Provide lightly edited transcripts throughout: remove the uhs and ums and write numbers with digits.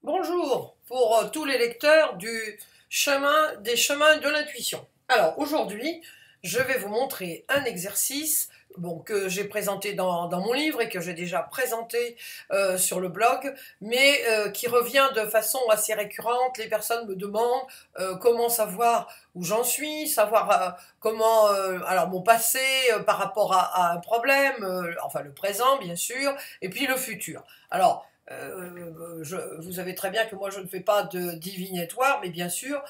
Bonjour pour tous les lecteurs des chemins de l'intuition. Alors aujourd'hui, je vais vous montrer un exercice que j'ai présenté dans mon livre et que j'ai déjà présenté sur le blog, mais qui revient de façon assez récurrente. Les personnes me demandent comment savoir où j'en suis, savoir comment, alors mon passé par rapport à un problème, enfin le présent bien sûr, et puis le futur. Alors, vous savez très bien que moi je ne fais pas de divinatoire, mais bien sûr,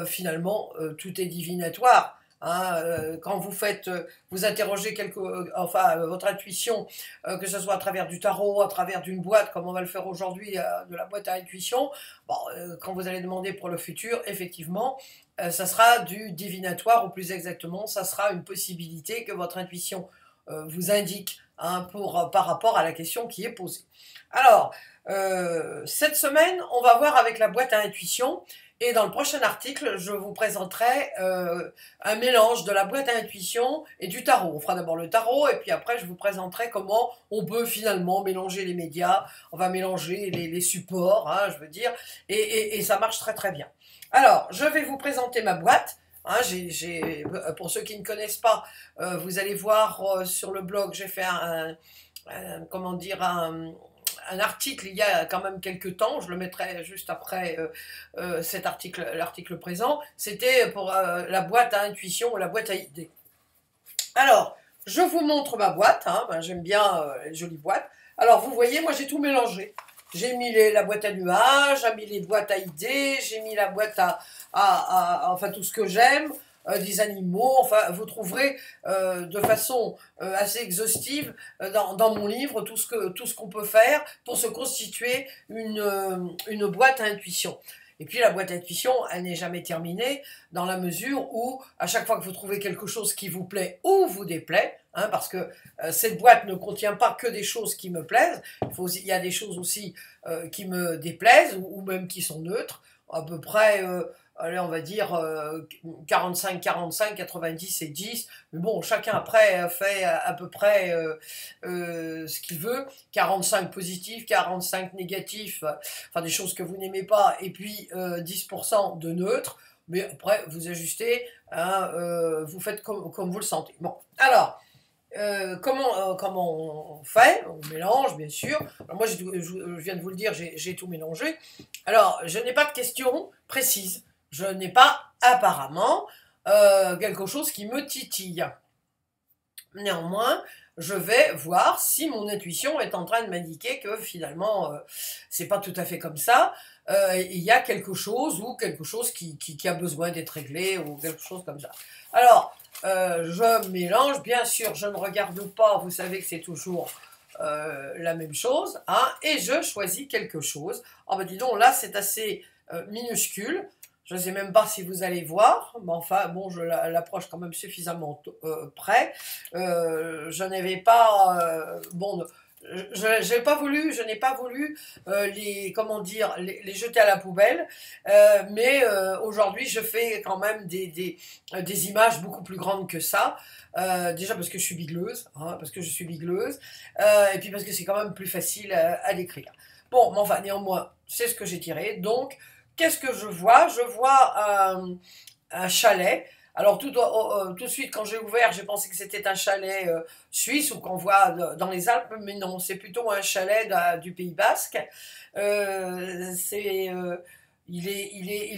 finalement, tout est divinatoire. Hein, quand vous interrogez votre intuition, que ce soit à travers du tarot, à travers d'une boîte, comme on va le faire aujourd'hui, de la boîte à intuition, bon, quand vous allez demander pour le futur, effectivement, ça sera du divinatoire, ou plus exactement, ça sera une possibilité que votre intuition vous indique, hein, par rapport à la question qui est posée. Alors, cette semaine, on va voir avec la boîte à intuition, et dans le prochain article, je vous présenterai un mélange de la boîte à intuition et du tarot. On fera d'abord le tarot, et puis après, je vous présenterai comment on peut finalement mélanger les médias, on va mélanger les supports, hein, je veux dire, et ça marche très très bien. Alors, je vais vous présenter ma boîte. Hein, pour ceux qui ne connaissent pas, vous allez voir sur le blog, j'ai fait comment dire, un article il y a quand même quelques temps, je le mettrai juste après l'article présent, c'était pour la boîte à intuition ou la boîte à idées. Alors, je vous montre ma boîte, hein, j'aime bien les jolies boîtes. Alors, vous voyez, moi j'ai tout mélangé. J'ai mis la boîte à nuages, j'ai mis les boîtes à idées, j'ai mis la boîte enfin tout ce que j'aime, des animaux, enfin vous trouverez de façon assez exhaustive dans mon livre tout ce qu'on peut faire pour se constituer une boîte à intuition. Et puis la boîte à intuition, elle n'est jamais terminée dans la mesure où à chaque fois que vous trouvez quelque chose qui vous plaît ou vous déplaît, hein, parce que cette boîte ne contient pas que des choses qui me plaisent, il y a des choses aussi qui me déplaisent ou même qui sont neutres, à peu près, allez, on va dire 45, 45, 90 et 10, mais bon, chacun après fait à peu près ce qu'il veut, 45 positifs, 45 négatifs, enfin des choses que vous n'aimez pas, et puis 10% de neutres, mais après vous ajustez, hein, vous faites comme vous le sentez. Bon, alors, comment on fait? On mélange, bien sûr. Alors moi, je viens de vous le dire, j'ai tout mélangé. Alors, je n'ai pas de questions précises. Je n'ai pas apparemment quelque chose qui me titille. Néanmoins, je vais voir si mon intuition est en train de m'indiquer que finalement, c'est pas tout à fait comme ça. Il y a quelque chose ou quelque chose qui a besoin d'être réglé ou quelque chose comme ça. Alors, je mélange, bien sûr, je ne regarde pas, vous savez que c'est toujours la même chose, hein, et je choisis quelque chose. Ah ben dis donc, là c'est assez minuscule. Je ne sais même pas si vous allez voir, mais enfin, bon, je l'approche quand même suffisamment près. Je n'avais pas, je n'ai pas voulu comment dire, les jeter à la poubelle, mais aujourd'hui, je fais quand même des images beaucoup plus grandes que ça. Déjà parce que je suis bigleuse, hein, et puis parce que c'est quand même plus facile à décrire. Bon, mais enfin, néanmoins, c'est ce que j'ai tiré, donc. Qu'est-ce que je vois? Je vois un chalet. Alors tout de suite, quand j'ai ouvert, j'ai pensé que c'était un chalet suisse ou qu'on voit dans les Alpes, mais non, c'est plutôt un chalet du Pays Basque. Il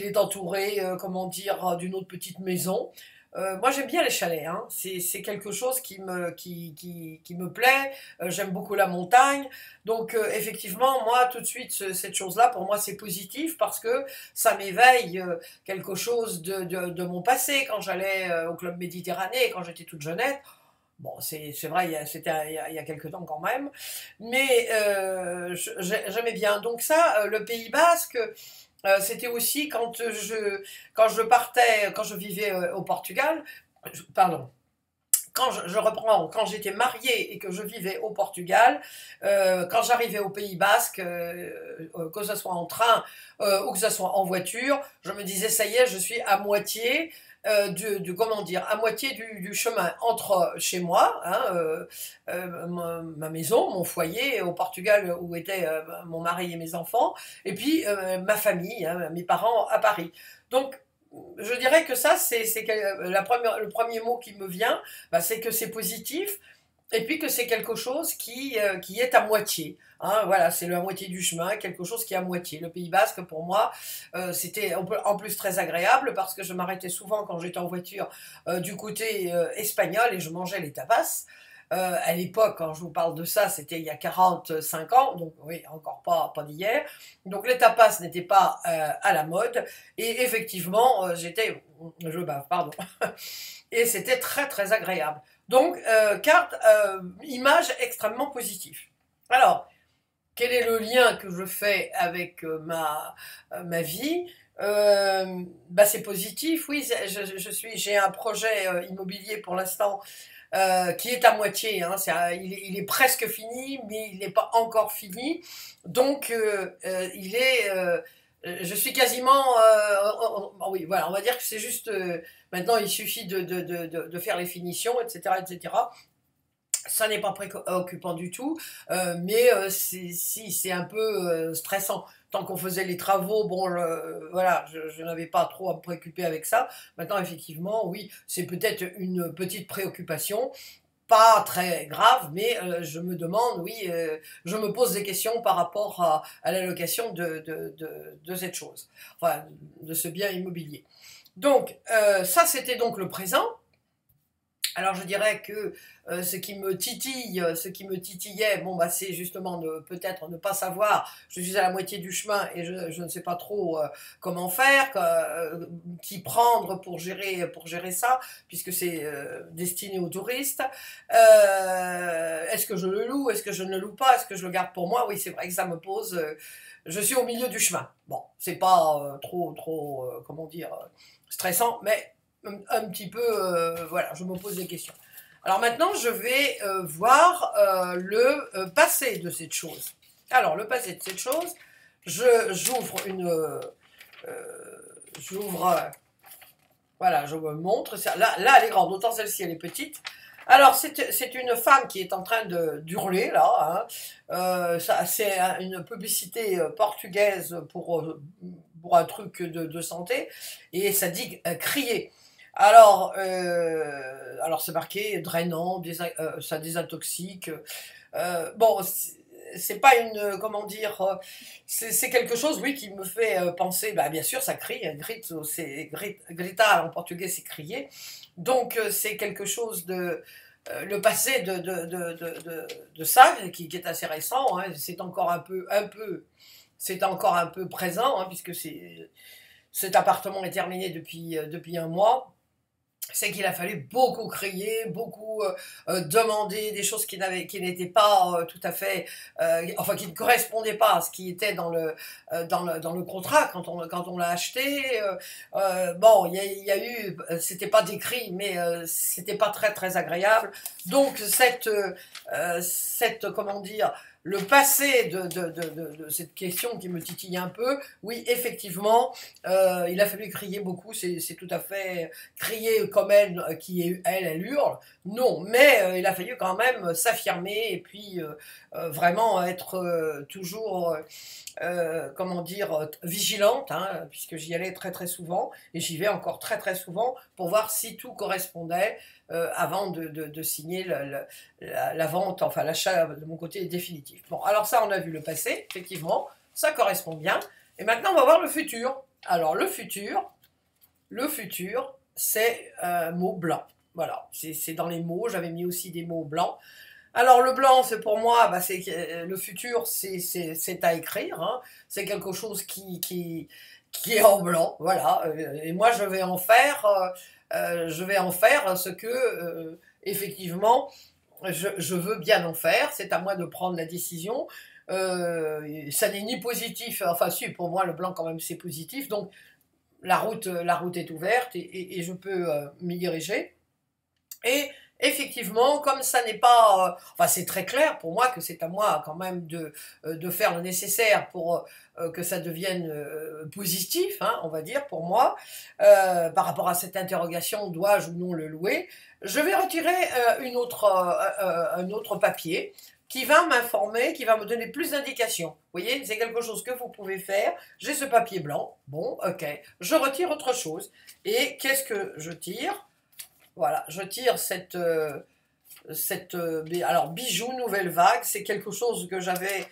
est entouré, comment dire, d'une autre petite maison. Moi j'aime bien les chalets, hein. C'est quelque chose qui me plaît, j'aime beaucoup la montagne, donc effectivement moi tout de suite cette chose-là pour moi c'est positif parce que ça m'éveille quelque chose de mon passé quand j'allais au club Méditerranée, quand j'étais toute jeunette. Bon, c'est vrai, c'était il y a quelques temps quand même, mais j'aimais bien. Donc ça, le Pays Basque, c'était aussi quand je vivais au Portugal, pardon, quand je reprends, quand j'étais mariée et que je vivais au Portugal, quand j'arrivais au Pays Basque, que ce soit en train ou que ce soit en voiture, je me disais ça y est, je suis à moitié comment dire, à moitié du chemin entre chez moi, hein, ma maison, mon foyer au Portugal où étaient mon mari et mes enfants, et puis ma famille, hein, mes parents à Paris. Donc je dirais que ça, le premier mot qui me vient, bah, c'est que c'est positif, et puis que c'est quelque chose qui est à moitié. Hein, voilà, c'est la moitié du chemin, quelque chose qui est à moitié. Le Pays Basque, pour moi, c'était en plus très agréable parce que je m'arrêtais souvent quand j'étais en voiture du côté espagnol et je mangeais les tapas. À l'époque, quand je vous parle de ça, c'était il y a 45 ans, donc oui, encore pas d'hier. Donc les tapas n'étaient pas à la mode et effectivement, je bave, pardon, et c'était très très agréable. Donc, image extrêmement positive. Alors, quel est le lien que je fais avec ma vie? Bah, c'est positif, oui. J'ai un projet immobilier pour l'instant qui est à moitié. Hein, il est presque fini, mais il n'est pas encore fini. Donc, je suis quasiment... oui, voilà, on va dire que c'est juste... maintenant, il suffit de faire les finitions, etc., etc. Ça n'est pas préoccupant du tout, mais c'est un peu stressant. Tant qu'on faisait les travaux, bon, voilà, je n'avais pas trop à me préoccuper avec ça. Maintenant, effectivement, oui, c'est peut-être une petite préoccupation, pas très grave, mais je me demande, oui, je me pose des questions par rapport à l'allocation de cette chose, enfin, de ce bien immobilier. Donc, ça, c'était donc le présent. Alors je dirais que ce qui me titillait, bon bah c'est justement de peut-être ne pas savoir. Je suis à la moitié du chemin et je ne sais pas trop comment faire, qui prendre pour gérer ça, puisque c'est destiné aux touristes. Est-ce que je le loue? Est-ce que je ne le loue pas? Est-ce que je le garde pour moi? Oui, c'est vrai que ça me pose. Je suis au milieu du chemin. Bon, c'est pas trop comment dire stressant, mais un petit peu, voilà, je me pose des questions. Alors maintenant, je vais voir le passé de cette chose. Alors, le passé de cette chose, j'ouvre voilà, je me montre. Là, elle est grande, autant celle-ci, elle est petite. Alors, c'est une femme qui est en train d'hurler, là. Hein. C'est une publicité portugaise pour un truc de santé, et ça dit crier. Alors c'est marqué drainant, ça désintoxique. Bon, c'est pas une, comment dire, c'est quelque chose, oui, qui me fait penser, bah, bien sûr, ça crie, grito, gritar en portugais, c'est crier. Donc, c'est quelque chose le passé de ça, qui est assez récent, hein, c'est encore c'est encore un peu présent, hein, puisque cet appartement est terminé depuis un mois. C'est qu'il a fallu beaucoup crier, beaucoup demander des choses qui n'étaient pas tout à fait, enfin qui ne correspondaient pas à ce qui était dans le contrat quand on l'a acheté. Bon, il y a eu, c'était pas des cris, mais c'était pas très très agréable. Donc comment dire, le passé de cette question qui me titille un peu, oui, effectivement, il a fallu crier beaucoup, c'est tout à fait crier comme elle, elle hurle, non, mais il a fallu quand même s'affirmer et puis vraiment être toujours, comment dire, vigilante, hein, puisque j'y allais très très souvent, et j'y vais encore très très souvent pour voir si tout correspondait avant de signer la vente, enfin l'achat de mon côté définitif. Bon, alors ça, on a vu le passé, effectivement, ça correspond bien. Et maintenant, on va voir le futur. Alors, le futur, c'est un mot blanc. Voilà, c'est dans les mots, j'avais mis aussi des mots blancs. Alors, le blanc, c'est pour moi, bah, le futur, c'est à écrire. Hein. C'est quelque chose qui est en blanc, voilà. Et moi, je vais en faire ce que, effectivement, je veux bien en faire. C'est à moi de prendre la décision. Ça n'est ni positif, enfin si, pour moi, le blanc, quand même, c'est positif. Donc, la route est ouverte et je peux m'y diriger. Et effectivement, comme ça n'est pas... enfin, c'est très clair pour moi que c'est à moi quand même de faire le nécessaire pour que ça devienne positif, hein, on va dire, pour moi, par rapport à cette interrogation, dois-je ou non le louer, je vais retirer un autre papier qui va m'informer, qui va me donner plus d'indications. Vous voyez, c'est quelque chose que vous pouvez faire. J'ai ce papier blanc, bon, ok, je retire autre chose. Et qu'est-ce que je tire? Voilà, je tire alors bijou nouvelle vague, c'est quelque chose que j'avais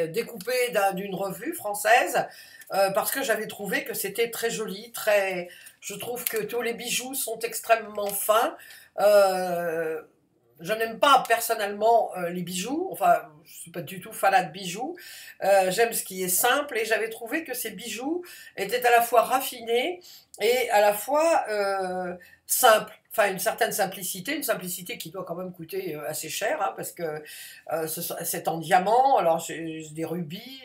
découpé d'une revue française parce que j'avais trouvé que c'était très joli, très. Je trouve que tous les bijoux sont extrêmement fins. Euh, je n'aime pas personnellement les bijoux, enfin je suis pas du tout fanat de bijoux, j'aime ce qui est simple et j'avais trouvé que ces bijoux étaient à la fois raffinés et à la fois simples, enfin une certaine simplicité, une simplicité qui doit quand même coûter assez cher, hein, parce que c'est en diamant, alors j'ai des rubis,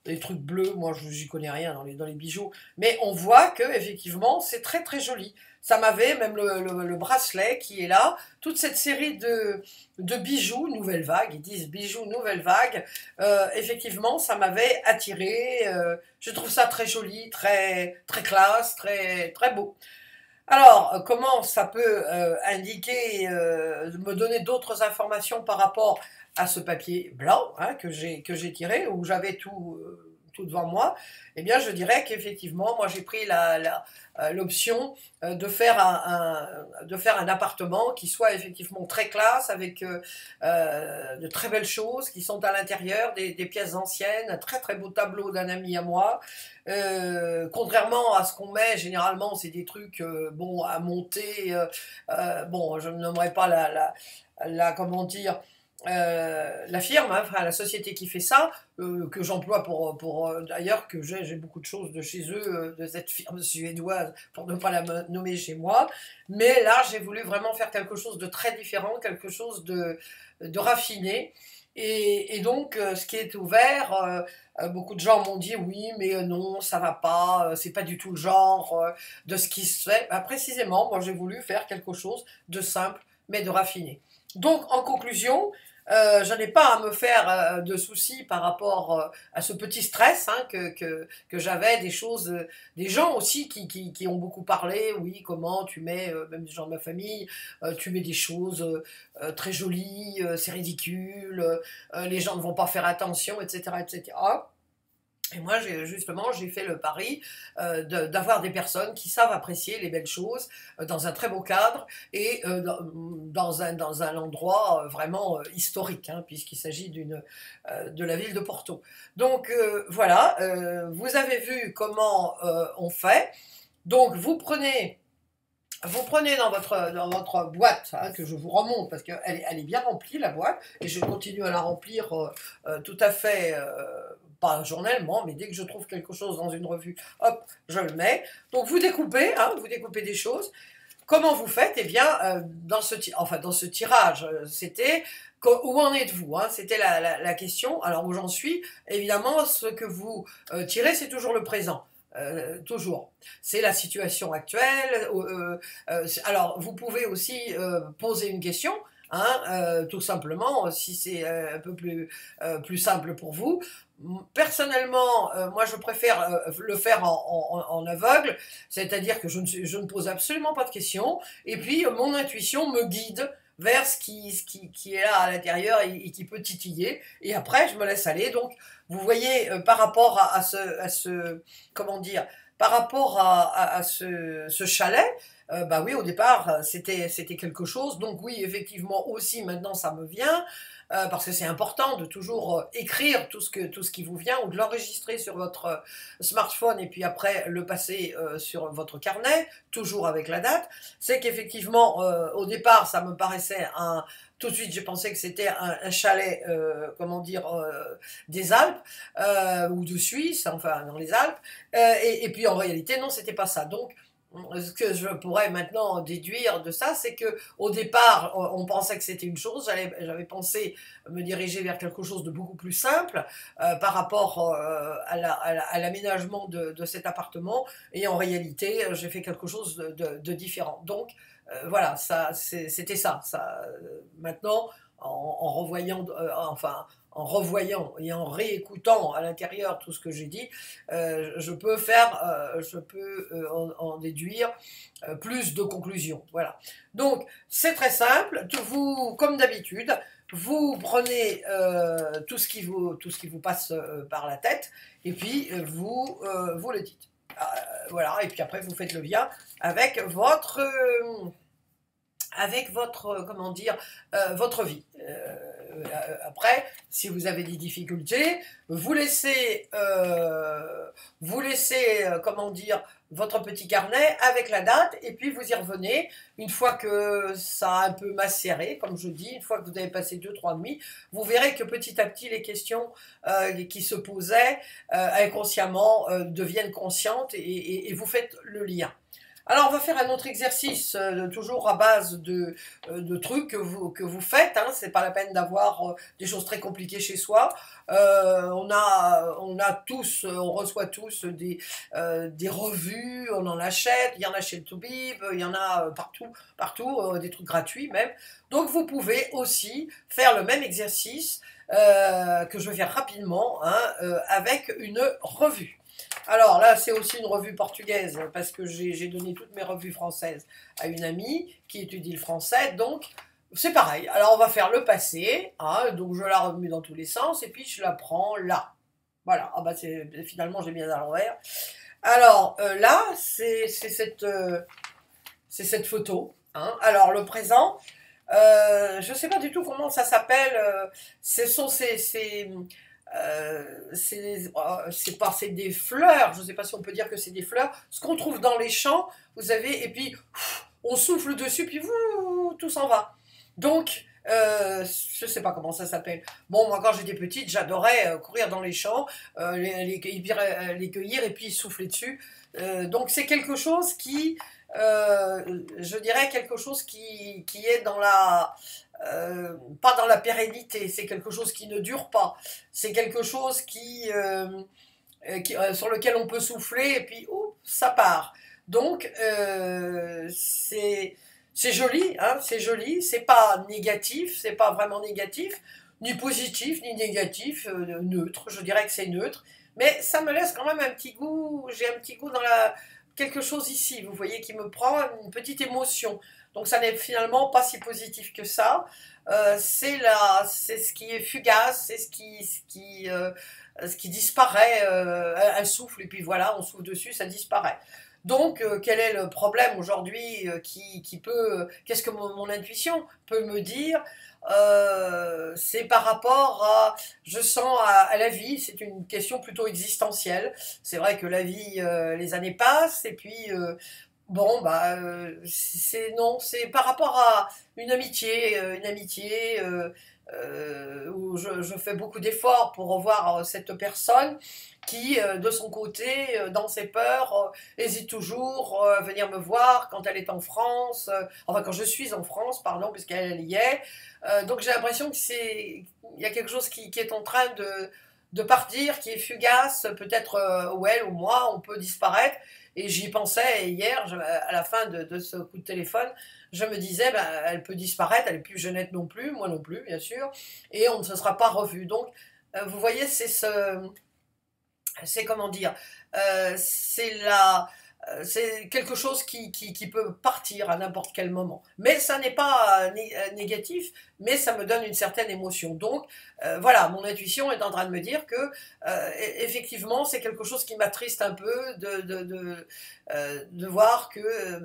des trucs bleus, moi j'y connais rien dans les bijoux, mais on voit que effectivement c'est très très joli. Ça m'avait, même le bracelet qui est là, toute cette série de bijoux, nouvelle vague, ils disent bijoux, nouvelle vague, effectivement, ça m'avait attiré, je trouve ça très joli, très, très classe, très, très beau. Alors, comment ça peut indiquer, me donner d'autres informations par rapport à ce papier blanc, hein, que j'ai tiré, où j'avais tout devant moi? Eh bien, je dirais qu'effectivement, moi j'ai pris l'option de faire un appartement qui soit effectivement très classe, avec de très belles choses qui sont à l'intérieur, des pièces anciennes, un très très beau tableau d'un ami à moi. Contrairement à ce qu'on met, généralement, c'est des trucs bon à monter. Bon, je ne nommerai pas comment dire, la firme, hein, enfin la société qui fait ça, que j'emploie d'ailleurs que j'ai beaucoup de choses de chez eux, de cette firme suédoise, pour ne pas la nommer chez moi. Mais là, j'ai voulu vraiment faire quelque chose de très différent, quelque chose de raffiné. Et donc, ce qui est ouvert, beaucoup de gens m'ont dit oui, mais non, ça va pas, c'est pas du tout le genre de ce qui se fait. Bah, précisément, moi j'ai voulu faire quelque chose de simple, mais de raffiné. Donc, en conclusion, je n'ai pas à me faire de soucis par rapport à ce petit stress, hein, que j'avais, des choses, des gens aussi qui ont beaucoup parlé, oui, comment tu mets, même des gens de ma famille, tu mets des choses très jolies, c'est ridicule, les gens ne vont pas faire attention, etc., etc. Et moi, justement, j'ai fait le pari d'avoir des personnes qui savent apprécier les belles choses dans un très beau cadre et dans un endroit vraiment historique, hein, puisqu'il s'agit de la ville de Porto. Donc voilà, vous avez vu comment on fait. Donc vous prenez dans votre boîte, hein, que je vous remonte parce qu'elle elle est bien remplie, la boîte, et je continue à la remplir tout à fait, pas journellement, mais dès que je trouve quelque chose dans une revue, hop, je le mets. Donc vous découpez, hein, vous découpez des choses. Comment vous faites? Eh bien, dans ce tirage, c'était où en êtes-vous, hein? C'était la question. Alors où j'en suis, évidemment, ce que vous tirez, c'est toujours le présent. Toujours. C'est la situation actuelle. Alors, vous pouvez aussi poser une question, hein, tout simplement, si c'est un peu plus simple pour vous. Personnellement, moi je préfère le faire en aveugle, c'est-à-dire que je ne pose absolument pas de questions, et puis mon intuition me guide vers qui est là à l'intérieur et qui peut titiller, et après je me laisse aller. Donc vous voyez, par rapport à ce comment dire, par rapport à ce chalet, bah oui, au départ, c'était quelque chose. Donc oui, effectivement, aussi, maintenant, ça me vient, parce que c'est important de toujours écrire tout ce qui vous vient, ou de l'enregistrer sur votre smartphone, et puis après, le passer sur votre carnet, toujours avec la date. C'est qu'effectivement, au départ, ça me paraissait tout de suite, j'ai pensé que c'était un chalet, comment dire, des Alpes, ou de Suisse, enfin, dans les Alpes. Et puis, en réalité, non, c'était pas ça. Donc, Ce que je pourrais maintenant déduire de ça, c'est que au départ, on pensait que c'était une chose. J'avais pensé me diriger vers quelque chose de beaucoup plus simple par rapport à l'aménagement de cet appartement. Et en réalité, j'ai fait quelque chose de différent. Donc, voilà, c'était ça. Maintenant, en revoyant, enfin, en revoyant et en réécoutant à l'intérieur tout ce que j'ai dit, je peux en déduire plus de conclusions. Voilà. Donc, c'est très simple. Vous, comme d'habitude, vous prenez tout ce qui vous passe par la tête, et puis vous le dites. Voilà. Et puis après, vous faites le lien avec votre comment dire, votre vie. Après, si vous avez des difficultés, vous laissez comment dire, votre petit carnet avec la date, et puis vous y revenez une fois que ça a un peu macéré, comme je dis, une fois que vous avez passé 2-3 nuits, vous verrez que petit à petit les questions qui se posaient inconsciemment deviennent conscientes, et vous faites le lien. Alors, on va faire un autre exercice, toujours à base de trucs que vous faites. Hein. C'est pas la peine d'avoir des choses très compliquées chez soi. On reçoit tous des revues, on en achète. Il y en a chez le Toubib, il y en a partout, des trucs gratuits même. Donc, vous pouvez aussi faire le même exercice que je vais faire rapidement, hein, avec une revue. Alors là, c'est aussi une revue portugaise, parce que j'ai donné toutes mes revues françaises à une amie qui étudie le français, donc c'est pareil. Alors on va faire le passé, hein, donc je la remets dans tous les sens, et puis je la prends là. Voilà, ah bah finalement j'ai bien à l'envers. Alors là, c'est cette photo. Hein. Alors le présent, je ne sais pas du tout comment ça s'appelle, ce sont c'est des fleurs, je ne sais pas si on peut dire que c'est des fleurs, ce qu'on trouve dans les champs, vous savez, et puis on souffle dessus, puis tout s'en va. Donc, je ne sais pas comment ça s'appelle. Bon, moi quand j'étais petite, j'adorais courir dans les champs, les cueillir et puis souffler dessus. Donc c'est quelque chose je dirais quelque chose qui est dans pas dans la pérennité, c'est quelque chose qui ne dure pas, c'est quelque chose sur lequel on peut souffler et puis ça part. Donc c'est joli, hein, c'est joli, c'est pas négatif, c'est pas vraiment négatif, ni positif ni négatif, neutre, je dirais que c'est neutre, mais ça me laisse quand même un petit goût, j'ai un petit goût quelque chose ici, vous voyez, qui me prend une petite émotion. Donc ça n'est finalement pas si positif que ça. C'est ce qui est fugace, c'est ce qui disparaît, un souffle, et puis voilà, on souffle dessus, ça disparaît. Donc, quel est le problème aujourd'hui qu'est-ce que mon intuition peut me dire? C'est par rapport je sens à la vie, c'est une question plutôt existentielle. C'est vrai que la vie, les années passent, et puis bon, bah, non, c'est par rapport à une amitié où je fais beaucoup d'efforts pour revoir cette personne qui, de son côté, dans ses peurs, hésite toujours à venir me voir quand elle est en France, enfin quand je suis en France, pardon, puisqu'elle y est. Donc j'ai l'impression il y a quelque chose qui est en train de partir, qui est fugace, peut-être où elle ou moi, on peut disparaître. Et j'y pensais hier, à la fin de ce coup de téléphone, je me disais, ben, elle peut disparaître, elle n'est plus jeunette non plus, moi non plus, bien sûr, et on ne se sera pas revu. Donc, vous voyez, c'est comment dire, c'est quelque chose qui peut partir à n'importe quel moment. Mais ça n'est pas négatif, mais ça me donne une certaine émotion. Donc, voilà, mon intuition est en train de me dire que, effectivement, c'est quelque chose qui m'attriste un peu de voir que,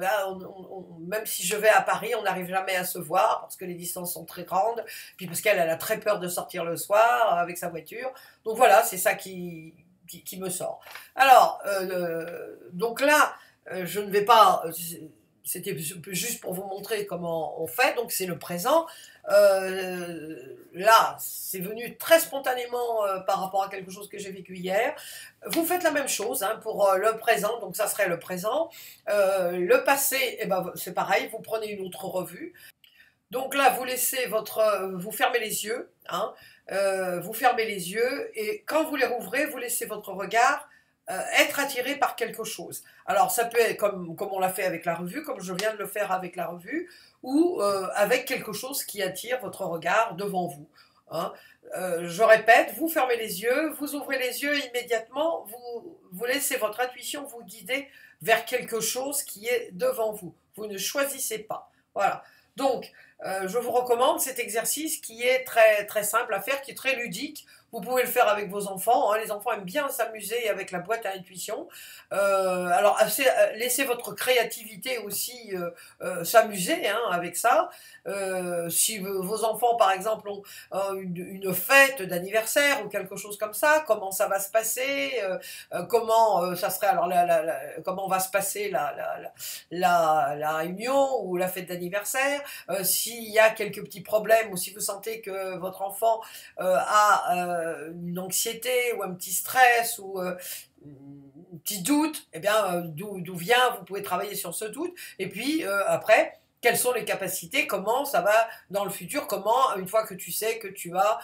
même si je vais à Paris, on n'arrive jamais à se voir parce que les distances sont très grandes, puis parce qu'elle a très peur de sortir le soir avec sa voiture. Donc voilà, c'est ça qui me sort. Alors, donc là, je ne vais pas c'était juste pour vous montrer comment on fait, donc c'est le présent. Là, c'est venu très spontanément par rapport à quelque chose que j'ai vécu hier. Vous faites la même chose hein, pour le présent, donc ça serait le présent. Le passé, eh ben, c'est pareil, vous prenez une autre revue. Donc là, vous fermez les yeux, hein, vous fermez les yeux et quand vous les rouvrez, vous laissez votre regard être attiré par quelque chose. Alors ça peut être comme on l'a fait avec la revue, comme je viens de le faire avec la revue, ou avec quelque chose qui attire votre regard devant vous. Hein. Je répète, vous fermez les yeux, vous ouvrez les yeux immédiatement, vous laissez votre intuition vous guider vers quelque chose qui est devant vous. Vous ne choisissez pas. Voilà. Donc, je vous recommande cet exercice qui est très, très simple à faire, qui est très ludique. Vous pouvez le faire avec vos enfants. Hein. Les enfants aiment bien s'amuser avec la boîte à intuition. Alors, laissez votre créativité aussi s'amuser hein, avec ça. Si vos enfants, par exemple, ont une fête d'anniversaire ou quelque chose comme ça, comment ça va se passer comment ça serait alors comment va se passer la réunion ou la fête d'anniversaire s'il y a quelques petits problèmes ou si vous sentez que votre enfant a une anxiété ou un petit stress ou un petit doute, eh bien d'où vient, vous pouvez travailler sur ce doute et puis après quelles sont les capacités, comment ça va dans le futur, comment, une fois que tu sais que tu as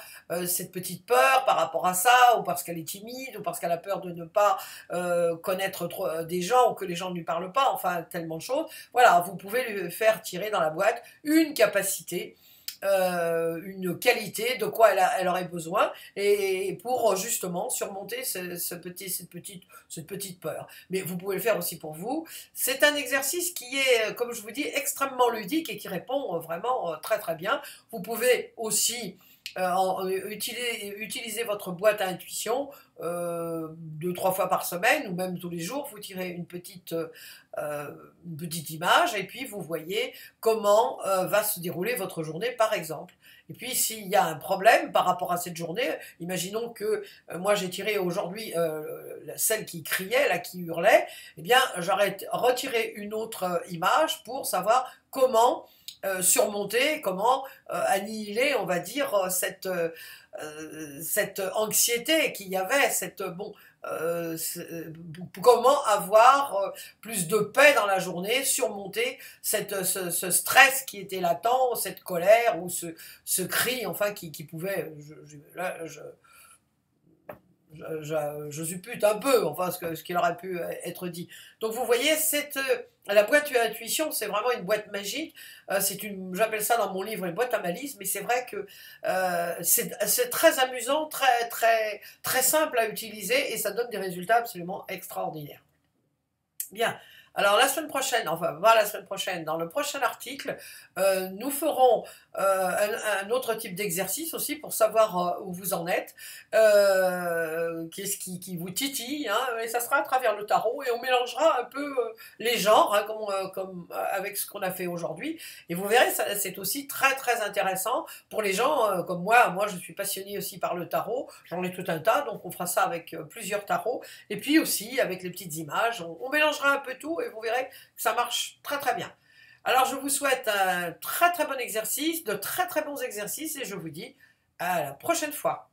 cette petite peur par rapport à ça, ou parce qu'elle est timide, ou parce qu'elle a peur de ne pas connaître des gens, ou que les gens ne lui parlent pas, enfin, tellement de choses. Voilà, vous pouvez lui faire tirer dans la boîte une capacité, une qualité, de quoi elle aurait besoin, et pour justement surmonter cette petite peur. Mais vous pouvez le faire aussi pour vous. C'est un exercice qui est, comme je vous dis, extrêmement ludique et qui répond vraiment très très bien. Vous pouvez aussi utiliser votre boîte à intuition 2-3 fois par semaine ou même tous les jours, vous tirez une petite image et puis vous voyez comment va se dérouler votre journée par exemple. Et puis s'il y a un problème par rapport à cette journée, imaginons que moi j'ai tiré aujourd'hui celle qui criait, là qui hurlait, eh bien j'aurais retiré une autre image pour savoir comment surmonter, comment annihiler, on va dire, cette anxiété qu'il y avait, comment avoir plus de paix dans la journée, surmonter ce stress qui était latent, cette colère ou ce cri, enfin, qui pouvait, je suppute un peu, enfin, ce qu'il aurait pu être dit. Donc vous voyez, la boîte à intuition, c'est vraiment une boîte magique. J'appelle ça dans mon livre une boîte à malice, mais c'est vrai que c'est très amusant, très, très, très simple à utiliser et ça donne des résultats absolument extraordinaires. Bien. Alors la semaine prochaine, enfin pas la semaine prochaine, dans le prochain article, nous ferons un autre type d'exercice aussi pour savoir où vous en êtes, qu'est-ce qui vous titille, hein, et ça sera à travers le tarot et on mélangera un peu les genres hein, comme avec ce qu'on a fait aujourd'hui et vous verrez, c'est aussi très très intéressant pour les gens comme moi je suis passionnée aussi par le tarot, j'en ai tout un tas, donc on fera ça avec plusieurs tarots et puis aussi avec les petites images, on mélangera un peu tout et vous verrez que ça marche très très bien. Alors je vous souhaite un très très bon exercice, de très très bons exercices et je vous dis à la prochaine fois.